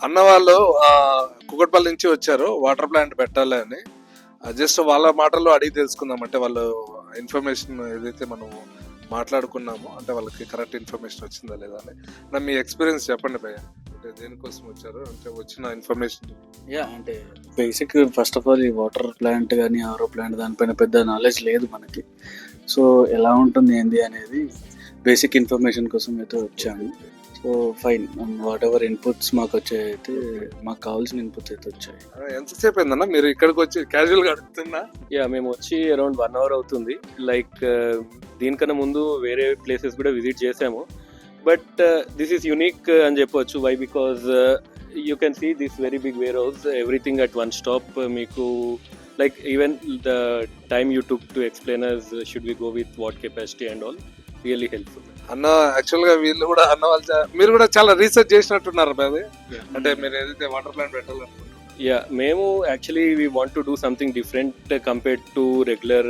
అన్న వాళ్ళు కుకట్పల్లి నుంచి వచ్చారు వాటర్ ప్లాంట్ పెట్టాలి అని. జస్ట్ వాళ్ళ మాటల్లో అడిగి తెలుసుకుందాం. అంటే వాళ్ళు ఇన్ఫర్మేషన్ ఏదైతే మనం మాట్లాడుకున్నామో అంటే వాళ్ళకి కరెక్ట్ ఇన్ఫర్మేషన్ వచ్చిందా లేదా అని. నా మీ ఎక్స్పీరియన్స్ చెప్పండి భయ్య, అంటే దేనికోసం వచ్చారు, అంటే వచ్చిన ఇన్ఫర్మేషన్. అంటే బేసిక్ ఫస్ట్ ఆఫ్ ఆల్ ఈ వాటర్ ప్లాంట్ కానీ ఆరో ప్లాంట్ దానిపైన పెద్ద నాలెడ్జ్ లేదు మనకి. సో ఎలా ఉంటుంది ఏంది అనేది బేసిక్ ఇన్ఫర్మేషన్ కోసం అయితే వచ్చాము. So fine, what ever inputs మాకు వచ్చాయి అయితే మాకు కావాల్సిన ఇన్పుట్స్ అయితే వచ్చాయి. ఎంతసేపు అయిందన్నా మీరు ఇక్కడికి వచ్చి? క్యాజువల్ గా అడుగుతున్నా. మేము వచ్చి అరౌండ్ 1 hour అవుతుంది. లైక్ దీనికన్నా ముందు వేరే ప్లేసెస్ కూడా విజిట్ చేసాము, బట్ దిస్ ఈస్ యూనిక్ అని చెప్పవచ్చు. Why? Because you can see this very big warehouse, everything at one stop. మీకు like even the time you took to explain us should we go with what capacity and all, really helpful. అన్న actual గా వీళ్ళు కూడా అన్న వాళ్ళు మీరు కూడా చాలా రీసెర్చ్ చేసినట్టున్నారు అది. అంటే మీరు ఏదైతే వాటర్ ప్లాంట్ పెట్టాలనుకుంటున్నారు. మేము actually we want to do something different compared to regular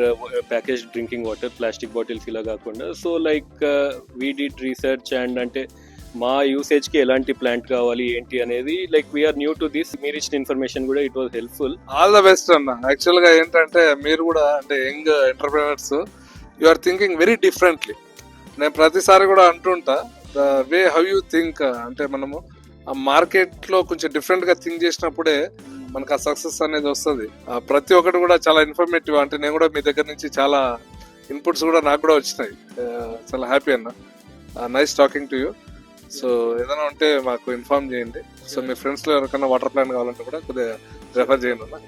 package drinking water, plastic bottles ఇలా కాకుండా. So like we did research and అంటే మా యూసేజ్కి ఎలాంటి ప్లాంట్ కావాలి ఏంటి అనేది, like we're new to this. మీరు ఇచ్చిన ఇన్ఫర్మేషన్ కూడా it was helpful. All the best అన్న. యాక్చువల్ గా ఏంటంటే మీరు కూడా అంటే young entrepreneurs, you are thinking very differently. నేను ప్రతిసారి కూడా అంటుంటా, the way how you think, అంటే మనము ఆ మార్కెట్ లో కొంచెం డిఫరెంట్ గా థింక్ చేసినప్పుడే మనకు ఆ సక్సెస్ అనేది వస్తుంది. ప్రతి ఒక్కటి కూడా చాలా ఇన్ఫర్మేటివ్. అంటే నేను కూడా మీ దగ్గర నుంచి చాలా ఇన్పుట్స్ కూడా నాకు కూడా వచ్చినాయి. చాలా హ్యాపీ అన్న. Nice talking to you. So ఏదైనా ఉంటే మాకు ఇన్ఫార్మ్ చేయండి. సో మీ ఫ్రెండ్స్ లో ఎవరికైనా వాటర్ ప్లాంట్ కావాలంటే కూడా కొద్దిగా రెఫర్ చేయండి అన్న.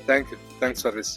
Thank you. Thanks for this.